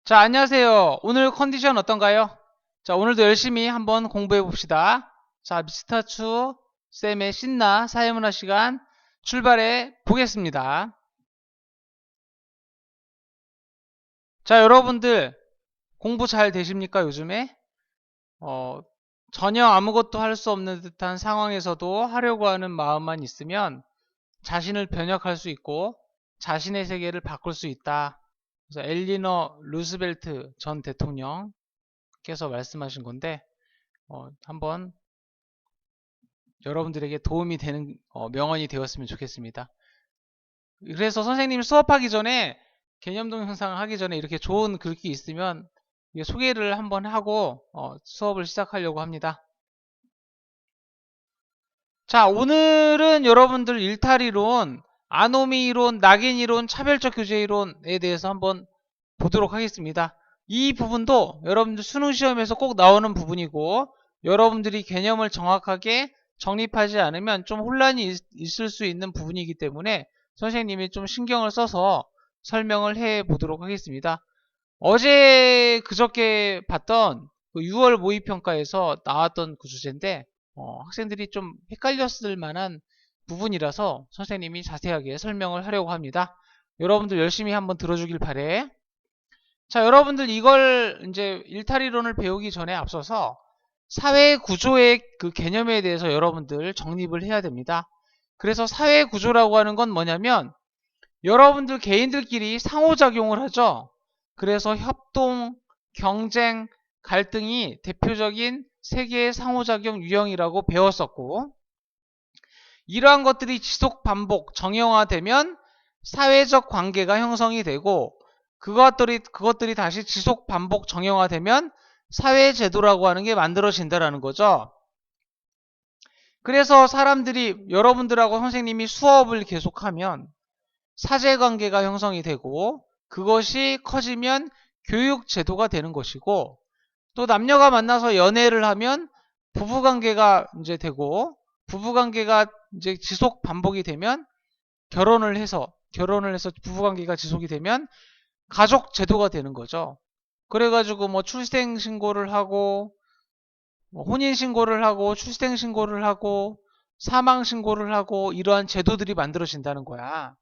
자, 안녕하세요. 오늘 컨디션 어떤가요? 자, 오늘도 열심히 한번 공부해 봅시다. 자, 미스터추 쌤의 신나 사회문화 시간 출발해 보겠습니다. 자, 여러분들 공부 잘 되십니까, 요즘에? 어, 전혀 아무것도 할 수 없는 듯한 상황에서도 하려고 하는 마음만 있으면 자신을 변혁할 수 있고 자신의 세계를 바꿀 수 있다. 그래서 엘리너 루스벨트 전 대통령께서 말씀하신 건데, 한번 여러분들에게 도움이 되는 명언이 되었으면 좋겠습니다. 그래서 선생님 수업하기 전에 개념 동영상 하기 전에 이렇게 좋은 글귀 있으면 소개를 한번 하고 수업을 시작하려고 합니다. 자, 오늘은 여러분들 일탈이론, 아노미이론, 낙인이론, 차별적 교재이론에 대해서 한번 보도록 하겠습니다. 이 부분도 여러분들 수능 시험에서 꼭 나오는 부분이고, 여러분들이 개념을 정확하게 정립하지 않으면 좀 혼란이 있을 수 있는 부분이기 때문에 선생님이 좀 신경을 써서 설명을 해 보도록 하겠습니다. 어제 그저께 봤던 그 6월 모의평가에서 나왔던 그 주제인데, 학생들이 좀 헷갈렸을 만한 부분이라서 선생님이 자세하게 설명을 하려고 합니다. 여러분들 열심히 한번 들어주길 바래. 자, 여러분들 이걸 이제 일탈이론을 배우기 전에 앞서서 사회 구조의 그 개념에 대해서 여러분들 정립을 해야 됩니다. 그래서 사회 구조라고 하는 건 뭐냐면 여러분들 개인들끼리 상호작용을 하죠. 그래서 협동, 경쟁, 갈등이 대표적인 세계의 상호작용 유형이라고 배웠었고, 이러한 것들이 지속 반복 정형화되면 사회적 관계가 형성이 되고, 그것들이 다시 지속 반복 정형화되면 사회제도라고 하는 게 만들어진다는 거죠. 그래서 사람들이 여러분들하고 선생님이 수업을 계속하면 사제관계가 형성이 되고, 그것이 커지면 교육제도가 되는 것이고, 또 남녀가 만나서 연애를 하면 부부관계가 이제 되고, 부부관계가 이제 지속 반복이 되면 결혼을 해서 부부관계가 지속이 되면 가족제도가 되는 거죠. 그래가지고 뭐 출생신고를 하고, 뭐 혼인신고를 하고, 출생신고를 하고, 사망신고를 하고, 이러한 제도들이 만들어진다는 거야.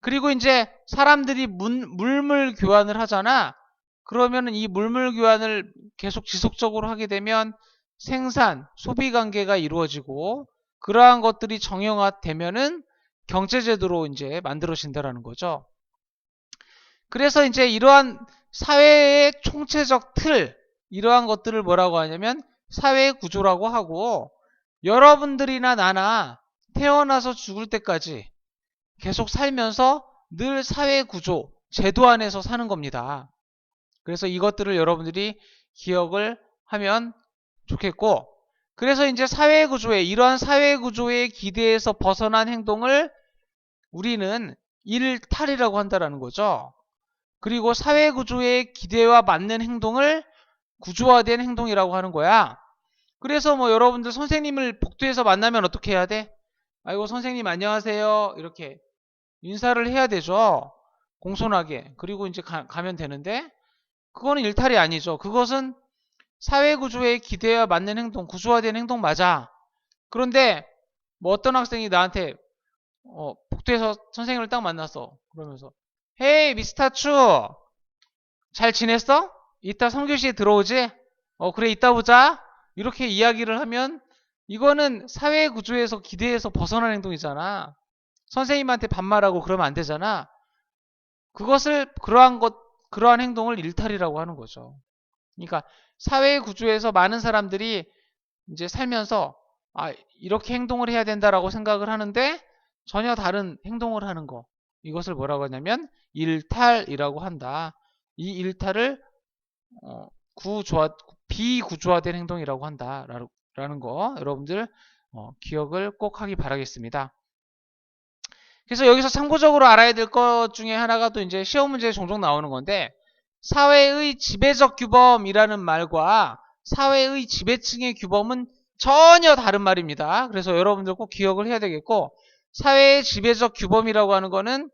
그리고 이제 사람들이 물물 교환을 하잖아. 그러면은 이 물물 교환을 계속 지속적으로 하게 되면 생산, 소비 관계가 이루어지고 그러한 것들이 정형화되면은 경제제도로 이제 만들어진다라는 거죠. 그래서 이제 이러한 사회의 총체적 틀, 이러한 것들을 뭐라고 하냐면 사회 구조라고 하고, 여러분들이나 나나 태어나서 죽을 때까지 계속 살면서 늘 사회 구조, 제도 안에서 사는 겁니다. 그래서 이것들을 여러분들이 기억을 하면 좋겠고, 그래서 이제 이러한 사회 구조의 기대에서 벗어난 행동을 우리는 일탈이라고 한다는 거죠. 그리고 사회 구조의 기대와 맞는 행동을 구조화된 행동이라고 하는 거야. 그래서 뭐 여러분들 선생님을 복도에서 만나면 어떻게 해야 돼? 아이고 선생님 안녕하세요 이렇게 인사를 해야 되죠. 공손하게. 그리고 이제 가면 되는데, 그거는 일탈이 아니죠. 그것은 사회구조의 기대와 맞는 행동, 구조화된 행동 맞아. 그런데 뭐 어떤 학생이 나한테 복도에서 선생님을 딱 만났어. 그러면서 헤이 미스터 추, 잘 지냈어? 이따 3교시에 들어오지? 그래 이따 보자. 이렇게 이야기를 하면 이거는 사회구조에서 기대에서 벗어난 행동이잖아. 선생님한테 반말하고 그러면 안 되잖아. 그러한 행동을 일탈이라고 하는 거죠. 그러니까 사회 구조에서 많은 사람들이 이제 살면서 이렇게 행동을 해야 된다라고 생각을 하는데 전혀 다른 행동을 하는 거. 이것을 뭐라고 하냐면 일탈이라고 한다. 이 일탈을 어, 비구조화된 행동이라고 한다라는 거 여러분들 기억을 꼭 하기 바라겠습니다. 그래서 여기서 참고적으로 알아야 될 것 중에 하나가 또 이제 시험 문제에 종종 나오는 건데, 사회의 지배적 규범이라는 말과 사회의 지배층의 규범은 전혀 다른 말입니다. 그래서 여러분들 꼭 기억을 해야 되겠고, 사회의 지배적 규범이라고 하는 거는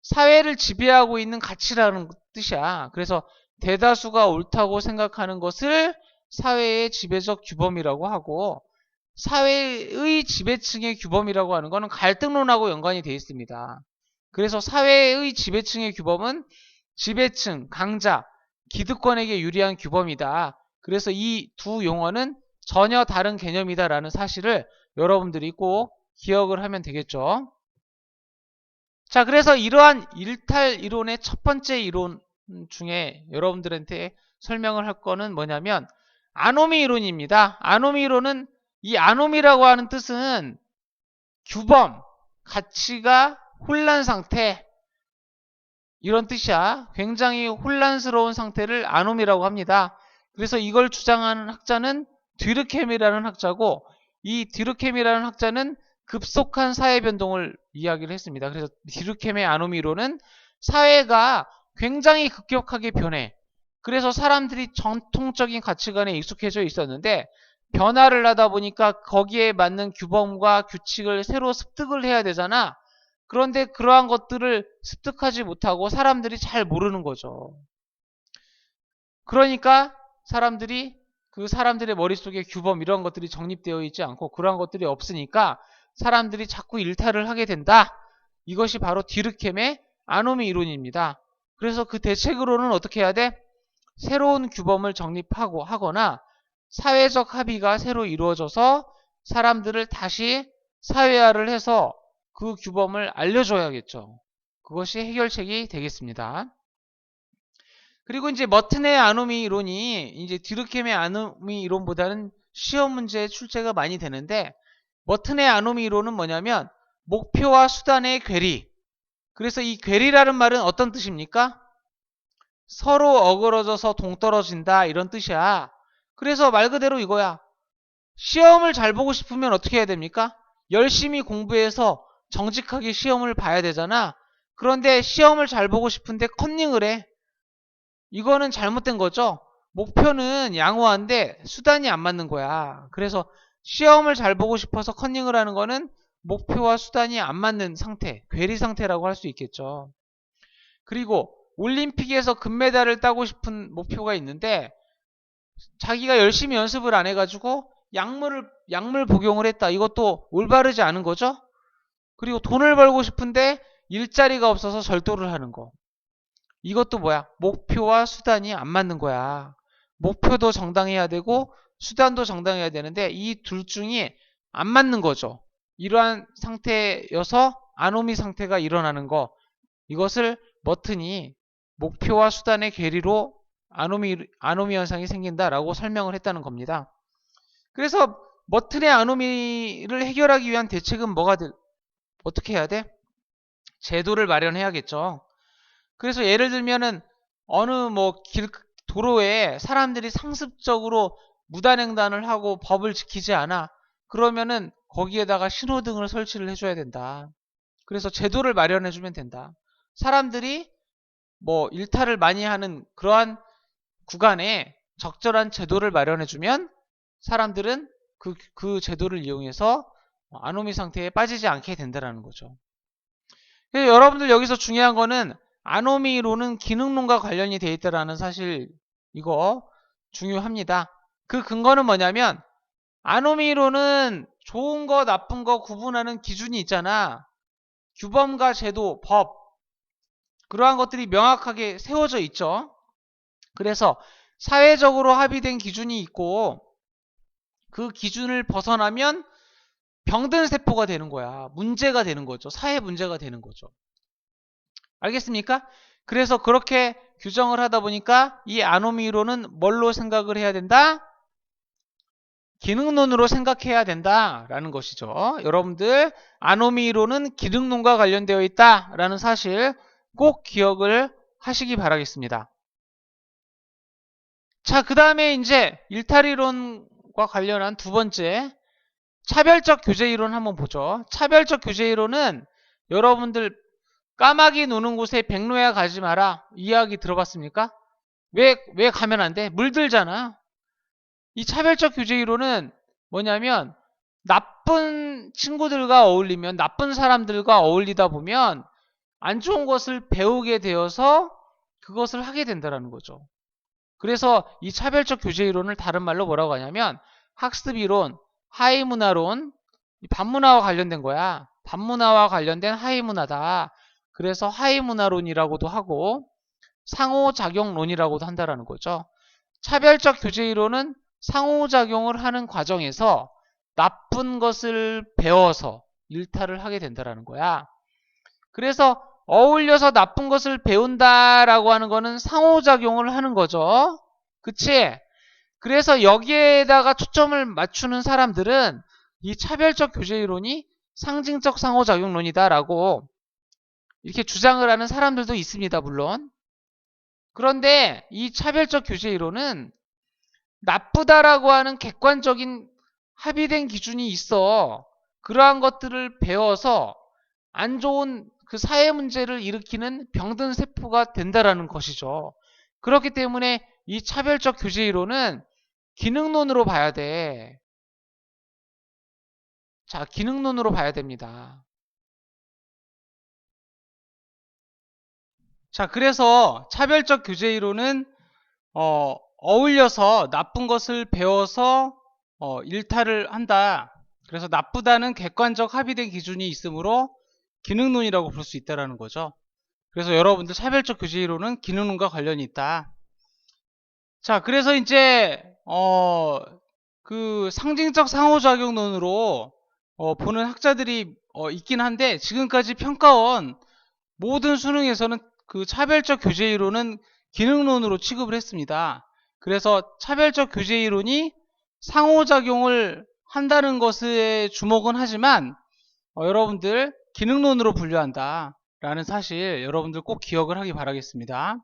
사회를 지배하고 있는 가치라는 뜻이야. 그래서 대다수가 옳다고 생각하는 것을 사회의 지배적 규범이라고 하고, 사회의 지배층의 규범이라고 하는 것은 갈등론하고 연관이 되어 있습니다. 그래서 사회의 지배층의 규범은 지배층, 강자, 기득권에게 유리한 규범이다. 그래서 이 두 용어는 전혀 다른 개념이다라는 사실을 여러분들이 꼭 기억을 하면 되겠죠. 자, 그래서 이러한 일탈 이론의 첫 번째 이론 중에 여러분들한테 설명을 할 거는 뭐냐면 아노미 이론입니다. 아노미 이론은, 이 아노미라고 하는 뜻은 규범, 가치가 혼란 상태, 이런 뜻이야. 굉장히 혼란스러운 상태를 아노미라고 합니다. 그래서 이걸 주장하는 학자는 뒤르켐이라는 학자고, 이 뒤르켐이라는 학자는 급속한 사회 변동을 이야기를 했습니다. 그래서 뒤르켐의 아노미로는 사회가 굉장히 급격하게 변해. 그래서 사람들이 전통적인 가치관에 익숙해져 있었는데 변화를 하다 보니까 거기에 맞는 규범과 규칙을 새로 습득을 해야 되잖아. 그런데 그러한 것들을 습득하지 못하고 사람들이 잘 모르는 거죠. 그러니까 사람들이, 그 사람들의 머릿속에 규범 이런 것들이 정립되어 있지 않고 그러한 것들이 없으니까 사람들이 자꾸 일탈을 하게 된다. 이것이 바로 뒤르켐의 아노미 이론입니다. 그래서 그 대책으로는 어떻게 해야 돼? 새로운 규범을 정립하고 하거나 사회적 합의가 새로 이루어져서 사람들을 다시 사회화를 해서 그 규범을 알려줘야겠죠. 그것이 해결책이 되겠습니다. 그리고 이제 머튼의 아노미 이론이 이제 뒤르켐의 아노미 이론보다는 시험 문제에 출제가 많이 되는데, 머튼의 아노미 이론은 뭐냐면 목표와 수단의 괴리. 그래서 이 괴리라는 말은 어떤 뜻입니까? 서로 어그러져서 동떨어진다, 이런 뜻이야. 그래서 말 그대로 이거야. 시험을 잘 보고 싶으면 어떻게 해야 됩니까? 열심히 공부해서 정직하게 시험을 봐야 되잖아. 그런데 시험을 잘 보고 싶은데 컨닝을 해. 이거는 잘못된 거죠. 목표는 양호한데 수단이 안 맞는 거야. 그래서 시험을 잘 보고 싶어서 컨닝을 하는 거는 목표와 수단이 안 맞는 상태, 괴리 상태라고 할 수 있겠죠. 그리고 올림픽에서 금메달을 따고 싶은 목표가 있는데 자기가 열심히 연습을 안 해가지고 약물 복용을 했다. 이것도 올바르지 않은 거죠. 그리고 돈을 벌고 싶은데 일자리가 없어서 절도를 하는 거. 이것도 뭐야? 목표와 수단이 안 맞는 거야. 목표도 정당해야 되고 수단도 정당해야 되는데 이 둘 중에 안 맞는 거죠. 이러한 상태여서 아노미 상태가 일어나는 거. 이것을 머튼이 목표와 수단의 괴리로 아노미 현상이 생긴다라고 설명을 했다는 겁니다. 그래서 머튼의 아노미를 해결하기 위한 대책은 어떻게 해야 돼? 제도를 마련해야겠죠. 그래서 예를 들면은 어느 도로에 사람들이 상습적으로 무단횡단을 하고 법을 지키지 않아. 그러면은 거기에다가 신호등을 설치를 해줘야 된다. 그래서 제도를 마련해주면 된다. 사람들이 일탈을 많이 하는 그러한 구간에 적절한 제도를 마련해주면 사람들은 그 제도를 이용해서 아노미 상태에 빠지지 않게 된다는 거죠. 그래서 여러분들 여기서 중요한 거는 아노미론은 기능론과 관련이 되어 있다는 사실, 이거 중요합니다. 그 근거는 뭐냐면 아노미론은 좋은 거 나쁜 거 구분하는 기준이 있잖아. 규범과 제도, 법, 그러한 것들이 명확하게 세워져 있죠. 그래서 사회적으로 합의된 기준이 있고 그 기준을 벗어나면 병든 세포가 되는 거야. 문제가 되는 거죠. 사회 문제가 되는 거죠. 알겠습니까? 그래서 그렇게 규정을 하다 보니까 이 아노미론은 뭘로 생각을 해야 된다? 기능론으로 생각해야 된다라는 것이죠. 여러분들 아노미론은 기능론과 관련되어 있다라는 사실 꼭 기억을 하시기 바라겠습니다. 자, 그 다음에 이제 일탈이론과 관련한 두 번째 차별적 교제 이론 한번 보죠. 차별적 교제 이론은 여러분들 까마귀 노는 곳에 백로야 가지 마라, 이 이야기 들어봤습니까? 왜 가면 안 돼? 물들잖아. 이 차별적 교제 이론은 뭐냐면 나쁜 친구들과 어울리면, 나쁜 사람들과 어울리다 보면 안 좋은 것을 배우게 되어서 그것을 하게 된다는 거죠. 그래서 이 차별적 교제 이론을 다른 말로 뭐라고 하냐면 학습 이론, 하위 문화론, 반문화와 관련된 거야. 반문화와 관련된 하위 문화다. 그래서 하위 문화론이라고도 하고 상호작용론이라고도 한다라는 거죠. 차별적 교제 이론은 상호작용을 하는 과정에서 나쁜 것을 배워서 일탈을 하게 된다라는 거야. 그래서 어울려서 나쁜 것을 배운다라고 하는 거는 상호작용을 하는 거죠. 그치? 그래서 여기에다가 초점을 맞추는 사람들은 이 차별적 교제 이론이 상징적 상호작용론이다라고 이렇게 주장을 하는 사람들도 있습니다, 물론. 그런데 이 차별적 교제 이론은 나쁘다라고 하는 객관적인 합의된 기준이 있어. 그러한 것들을 배워서 안 좋은 그 사회 문제를 일으키는 병든 세포가 된다라는 것이죠. 그렇기 때문에 이 차별적 교제 이론은 기능론으로 봐야 돼. 자, 기능론으로 봐야 됩니다. 자, 그래서 차별적 교제 이론은 어울려서 나쁜 것을 배워서 일탈을 한다. 그래서 나쁘다는 객관적 합의된 기준이 있으므로 기능론이라고 부를 수 있다는 거죠. 그래서 여러분들 차별적 교제 이론은 기능론과 관련이 있다. 자, 그래서 이제 그 상징적 상호작용론으로 보는 학자들이 있긴 한데 지금까지 평가원 모든 수능에서는 그 차별적 교제 이론은 기능론으로 취급을 했습니다. 그래서 차별적 교제 이론이 상호작용을 한다는 것에 주목은 하지만 여러분들 기능론으로 분류한다 라는 사실 여러분들 꼭 기억을 하기 바라겠습니다.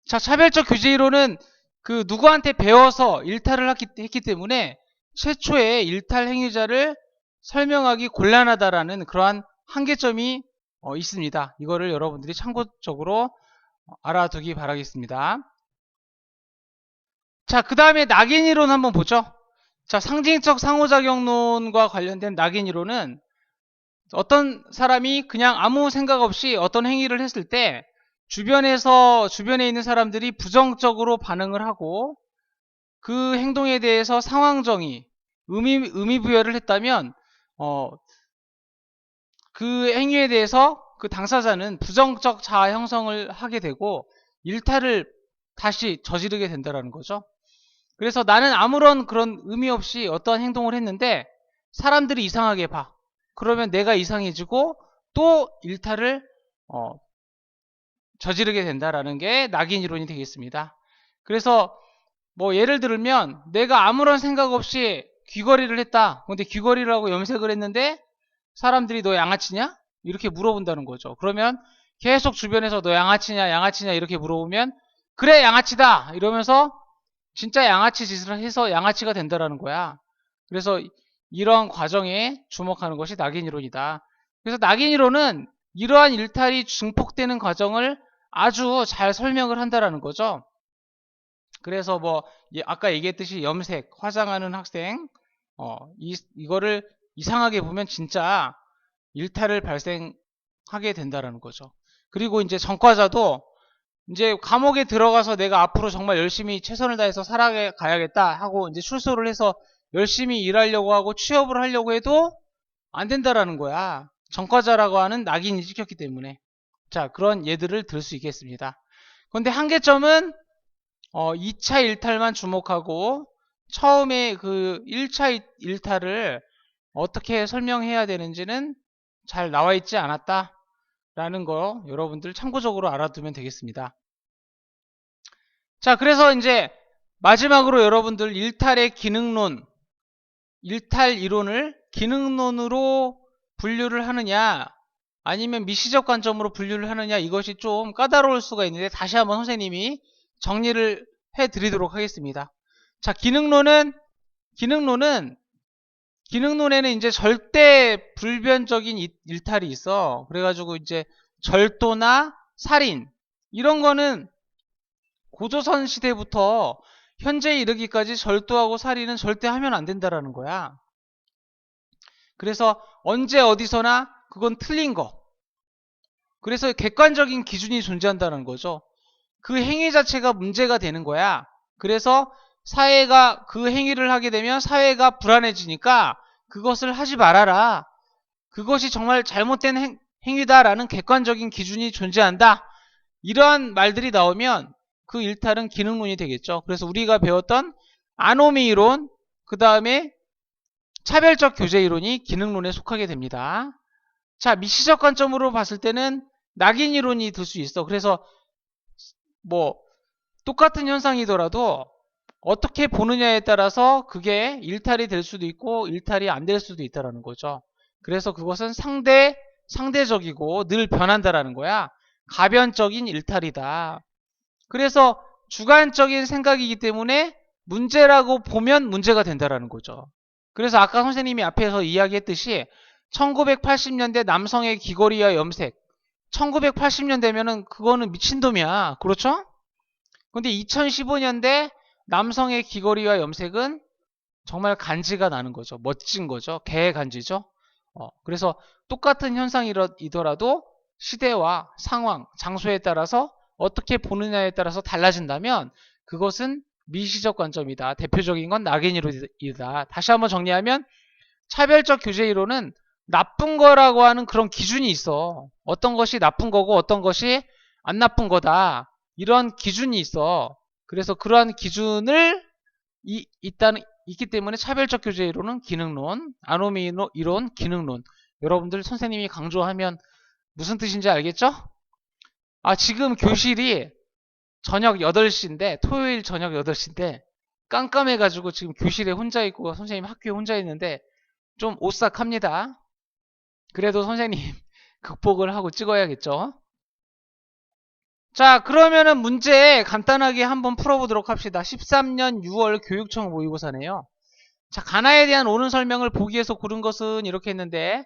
자, 차별적 교제 이론은 그 누구한테 배워서 일탈을 했기 때문에 최초의 일탈 행위자를 설명하기 곤란하다라는 그러한 한계점이 있습니다. 이거를 여러분들이 참고적으로 알아두기 바라겠습니다. 자, 그 다음에 낙인 이론 한번 보죠. 자, 상징적 상호작용론과 관련된 낙인 이론은 어떤 사람이 그냥 아무 생각 없이 어떤 행위를 했을 때 주변에 있는 사람들이 부정적으로 반응을 하고 그 행동에 대해서 상황정의, 의미 부여를 했다면 그 행위에 대해서 그 당사자는 부정적 자아 형성을 하게 되고 일탈을 다시 저지르게 된다는 거죠. 그래서 나는 아무런 그런 의미 없이 어떠한 행동을 했는데 사람들이 이상하게 봐. 그러면 내가 이상해지고 또 일탈을 저지르게 된다라는 게 낙인 이론이 되겠습니다. 그래서 뭐 예를 들면 내가 아무런 생각 없이 귀걸이를 했다. 근데 귀걸이를 하고 염색을 했는데 사람들이 너 양아치냐? 이렇게 물어본다는 거죠. 그러면 계속 주변에서 너 양아치냐 양아치냐 이렇게 물어보면 그래 양아치다 이러면서 진짜 양아치 짓을 해서 양아치가 된다라는 거야. 그래서 이러한 과정에 주목하는 것이 낙인 이론이다. 그래서 낙인 이론은 이러한 일탈이 증폭되는 과정을 아주 잘 설명을 한다라는 거죠. 그래서 뭐 아까 얘기했듯이 염색, 화장하는 학생 이거를 이상하게 보면 진짜 일탈을 발생하게 된다라는 거죠. 그리고 이제 전과자도 이제 감옥에 들어가서 내가 앞으로 정말 열심히 최선을 다해서 살아가야겠다 하고 이제 출소를 해서 열심히 일하려고 하고 취업을 하려고 해도 안 된다라는 거야. 전과자라고 하는 낙인이 찍혔기 때문에. 자, 그런 예들을 들 수 있겠습니다. 그런데 한계점은 2차 일탈만 주목하고 처음에 그 1차 일탈을 어떻게 설명해야 되는지는 잘 나와 있지 않았다 라는 거 여러분들 참고적으로 알아두면 되겠습니다. 자, 그래서 이제 마지막으로 여러분들 일탈의 기능론, 일탈 이론을 기능론으로 분류를 하느냐 아니면 미시적 관점으로 분류를 하느냐 이것이 좀 까다로울 수가 있는데 다시 한번 선생님이 정리를 해드리도록 하겠습니다. 자, 기능론에는 이제 절대 불변적인 일탈이 있어. 그래가지고 이제 절도나 살인 이런 거는 고조선 시대부터 현재에 이르기까지 절도하고 살인은 절대 하면 안 된다라는 거야. 그래서 언제 어디서나 그건 틀린 거. 그래서 객관적인 기준이 존재한다는 거죠. 그 행위 자체가 문제가 되는 거야. 그래서 사회가 그 행위를 하게 되면 사회가 불안해지니까 그것을 하지 말아라. 그것이 정말 잘못된 행위다라는 객관적인 기준이 존재한다. 이러한 말들이 나오면 그 일탈은 기능론이 되겠죠. 그래서 우리가 배웠던 아노미 이론, 그 다음에 차별적 교제 이론이 기능론에 속하게 됩니다. 자, 미시적 관점으로 봤을 때는 낙인 이론이 들 수 있어. 그래서 뭐 똑같은 현상이더라도 어떻게 보느냐에 따라서 그게 일탈이 될 수도 있고 일탈이 안 될 수도 있다는 거죠. 그래서 그것은 상대적이고 늘 변한다라는 거야. 가변적인 일탈이다. 그래서 주관적인 생각이기 때문에 문제라고 보면 문제가 된다라는 거죠. 그래서 아까 선생님이 앞에서 이야기했듯이 1980년대 남성의 귀걸이와 염색, 1980년대면은 그거는 미친놈이야. 그렇죠? 근데 2015년대 남성의 귀걸이와 염색은 정말 간지가 나는 거죠. 멋진 거죠. 개의 간지죠. 그래서 똑같은 현상이더라도 시대와 상황, 장소에 따라서 어떻게 보느냐에 따라서 달라진다면 그것은 미시적 관점이다. 대표적인 건 낙인이론이다. 다시 한번 정리하면 차별적 교제 이론은 나쁜 거라고 하는 그런 기준이 있어. 어떤 것이 나쁜 거고 어떤 것이 안 나쁜 거다. 이런 기준이 있어. 그래서 그러한 기준을 있기 때문에 차별적 교제 이론은 기능론, 아노미 이론 기능론. 여러분들 선생님이 강조하면 무슨 뜻인지 알겠죠? 지금 교실이 저녁 8시인데 토요일 저녁 8시인데 깜깜해가지고 지금 교실에 혼자 있고 선생님 학교에 혼자 있는데 좀 오싹합니다. 그래도 선생님 극복을 하고 찍어야겠죠? 자, 그러면은 문제 간단하게 한번 풀어보도록 합시다. 13년 6월 교육청 모의고사네요. 자, 가나에 대한 옳은 설명을 보기에서 고른 것은 이렇게 했는데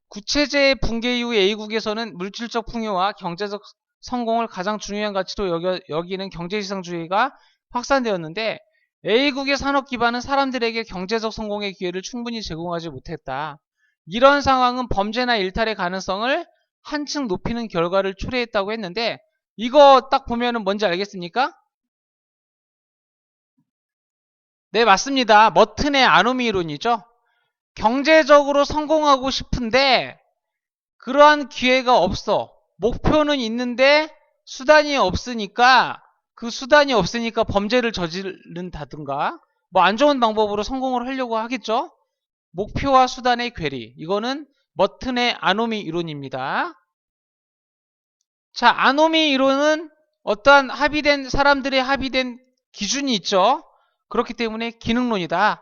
구체제 붕괴 이후 A국에서는 물질적 풍요와 경제적 성공을 가장 중요한 가치로 여기는 경제지상주의가 확산되었는데 A국의 산업 기반은 사람들에게 경제적 성공의 기회를 충분히 제공하지 못했다. 이런 상황은 범죄나 일탈의 가능성을 한층 높이는 결과를 초래했다고 했는데 이거 딱 보면은 뭔지 알겠습니까? 네, 맞습니다. 머튼의 아노미 이론이죠. 경제적으로 성공하고 싶은데 그러한 기회가 없어. 목표는 있는데 수단이 없으니까 범죄를 저지른다든가 뭐 안 좋은 방법으로 성공을 하려고 하겠죠. 목표와 수단의 괴리. 이거는 머튼의 아노미 이론입니다. 자, 아노미 이론은 어떠한 사람들의 합의된 기준이 있죠. 그렇기 때문에 기능론이다.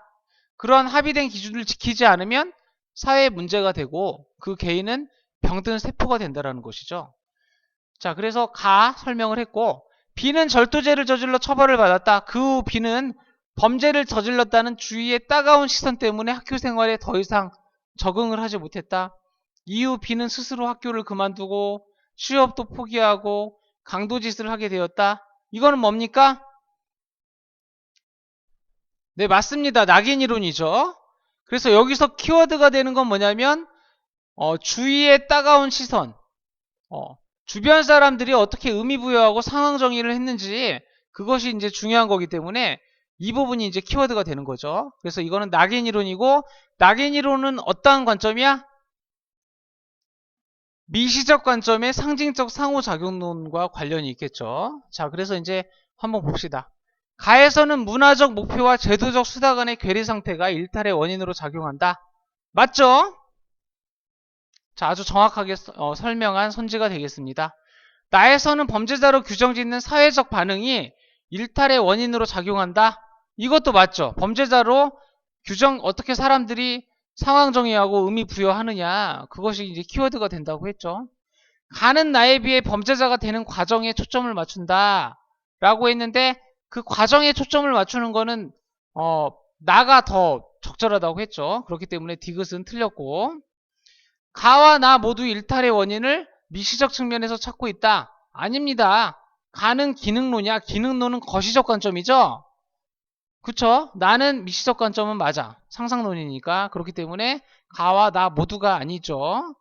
그러한 합의된 기준을 지키지 않으면 사회에 문제가 되고 그 개인은 병든 세포가 된다는 것이죠. 자, 그래서 설명을 했고 B는 절도죄를 저질러 처벌을 받았다. 그 후 B는 범죄를 저질렀다는 주위의 따가운 시선 때문에 학교 생활에 더 이상 적응을 하지 못했다. 이후 B는 스스로 학교를 그만두고 취업도 포기하고 강도짓을 하게 되었다. 이거는 뭡니까? 네, 맞습니다. 낙인 이론이죠. 그래서 여기서 키워드가 되는 건 뭐냐면 주위의 따가운 시선, 주변 사람들이 어떻게 의미부여하고 상황 정의를 했는지 그것이 이제 중요한 거기 때문에 이 부분이 이제 키워드가 되는 거죠. 그래서 이거는 낙인 이론이고 낙인 이론은 어떠한 관점이야? 미시적 관점의 상징적 상호작용론과 관련이 있겠죠. 자, 그래서 이제 한번 봅시다. 가에서는 문화적 목표와 제도적 수단 간의 괴리 상태가 일탈의 원인으로 작용한다. 맞죠? 자, 아주 정확하게 설명한 선지가 되겠습니다. 나에서는 범죄자로 규정짓는 사회적 반응이 일탈의 원인으로 작용한다. 이것도 맞죠. 범죄자로 어떻게 사람들이 상황 정의하고 의미 부여하느냐, 그것이 이제 키워드가 된다고 했죠. 가는 나에 비해 범죄자가 되는 과정에 초점을 맞춘다 라고 했는데 그 과정에 초점을 맞추는 거는 나가 더 적절하다고 했죠. 그렇기 때문에 디귿은 틀렸고, 가와 나 모두 일탈의 원인을 미시적 측면에서 찾고 있다. 아닙니다. 가는 기능론이야. 기능론은 거시적 관점이죠. 그쵸? 나는 미시적 관점은 맞아. 상상론이니까. 그렇기 때문에 가와 나 모두가 아니죠.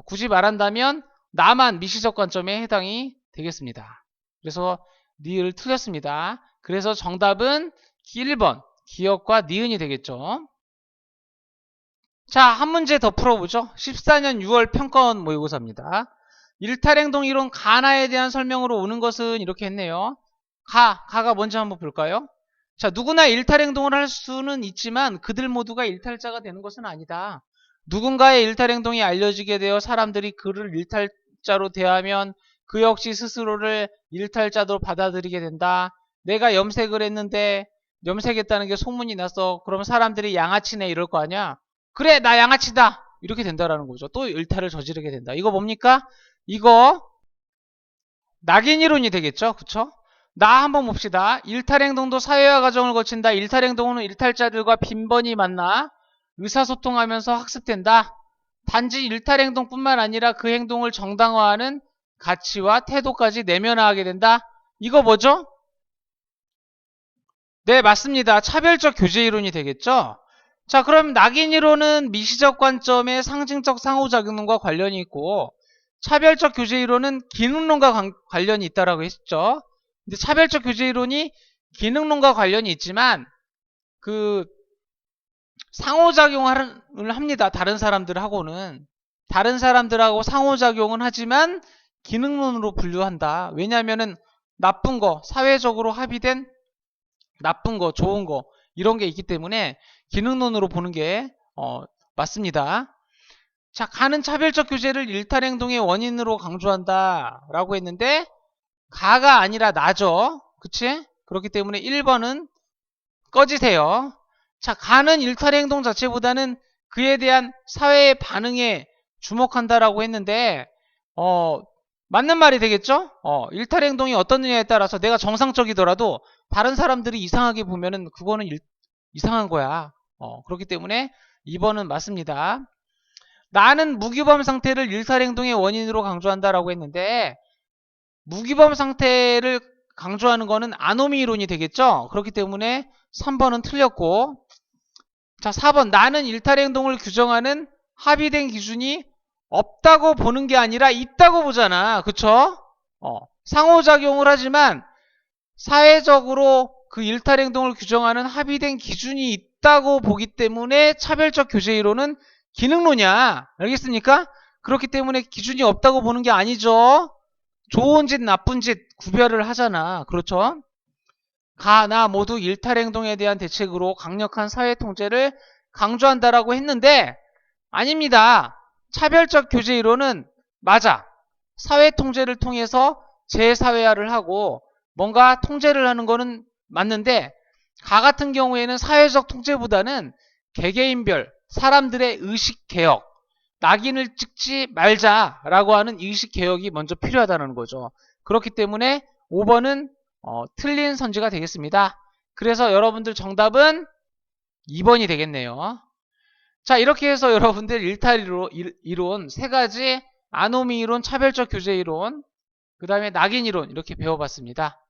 굳이 말한다면 나만 미시적 관점에 해당이 되겠습니다. 그래서 니을 틀렸습니다. 그래서 정답은 1번 기역과 니은이 되겠죠. 자, 한 문제 더 풀어보죠. 14년 6월 평가원 모의고사입니다. 일탈행동 이론 가나에 대한 설명으로 오는 것은 이렇게 했네요. 가가 뭔지 한번 볼까요? 자, 누구나 일탈행동을 할 수는 있지만 그들 모두가 일탈자가 되는 것은 아니다. 누군가의 일탈행동이 알려지게 되어 사람들이 그를 일탈자로 대하면 그 역시 스스로를 일탈자로 받아들이게 된다. 내가 염색을 했는데 염색했다는 게 소문이 났어. 그럼 사람들이 양아치네 이럴 거 아니야. 그래, 나 양아치다. 이렇게 된다라는 거죠. 또 일탈을 저지르게 된다. 이거 뭡니까? 이거 낙인이론이 되겠죠. 그쵸? 나 한번 봅시다. 일탈행동도 사회화 과정을 거친다. 일탈행동은 일탈자들과 빈번히 만나 의사소통하면서 학습된다. 단지 일탈행동뿐만 아니라 그 행동을 정당화하는 가치와 태도까지 내면화하게 된다. 이거 뭐죠? 네, 맞습니다. 차별적 교제이론이 되겠죠? 자, 그럼 낙인이론은 미시적 관점의 상징적 상호작용론과 관련이 있고 차별적 교제이론은 기능론과 관련이 있다라고 했죠. 근데 차별적 교제이론이 기능론과 관련이 있지만 그 상호작용을 합니다. 다른 사람들하고는. 다른 사람들하고 상호작용은 하지만 기능론으로 분류한다. 왜냐하면은 나쁜 거, 사회적으로 합의된 나쁜 거, 좋은 거 이런 게 있기 때문에 기능론으로 보는 게 맞습니다. 자, 가는 차별적 교제를 일탈행동의 원인으로 강조한다 라고 했는데 가가 아니라 나죠. 그치? 그렇기 때문에 1번은 꺼지세요. 자, 가는 일탈행동 자체보다는 그에 대한 사회의 반응에 주목한다라고 했는데 맞는 말이 되겠죠? 일탈행동이 어떻느냐에 따라서 내가 정상적이더라도 다른 사람들이 이상하게 보면은 그거는 이상한 거야. 그렇기 때문에 2번은 맞습니다. 나는 무규범 상태를 일탈행동의 원인으로 강조한다라고 했는데 무규범 상태를 강조하는 거는 아노미 이론이 되겠죠? 그렇기 때문에 3번은 틀렸고 자 4번 나는 일탈행동을 규정하는 합의된 기준이 없다고 보는 게 아니라 있다고 보잖아. 그쵸? 상호작용을 하지만 사회적으로 그 일탈행동을 규정하는 합의된 기준이 있다고 보기 때문에 차별적 교제이론은 기능론이야. 알겠습니까? 그렇기 때문에 기준이 없다고 보는 게 아니죠. 좋은 짓, 나쁜 짓 구별을 하잖아. 그렇죠? 가, 나 모두 일탈행동에 대한 대책으로 강력한 사회통제를 강조한다라고 했는데 아닙니다. 차별적 교제이론은 맞아. 사회통제를 통해서 재사회화를 하고 뭔가 통제를 하는 거는 맞는데 가 같은 경우에는 사회적 통제보다는 개개인별 사람들의 의식개혁 낙인을 찍지 말자라고 하는 의식개혁이 먼저 필요하다는 거죠. 그렇기 때문에 5번은 틀린 선지가 되겠습니다. 그래서 여러분들 정답은 2번이 되겠네요. 자, 이렇게 해서 여러분들 일탈이론 세 가지 아노미 이론, 차별적 교제 이론, 그 다음에 낙인 이론 이렇게 배워봤습니다.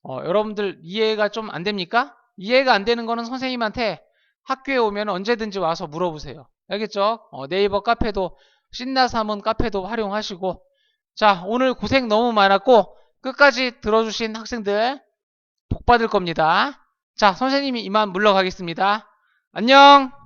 여러분들 이해가 좀 안 됩니까? 이해가 안 되는 거는 선생님한테 학교에 오면 언제든지 와서 물어보세요. 알겠죠? 네이버 카페도 신나삼은 카페도 활용하시고 자, 오늘 고생 너무 많았고 끝까지 들어주신 학생들 복 받을 겁니다. 자, 선생님이 이만 물러가겠습니다. 안녕!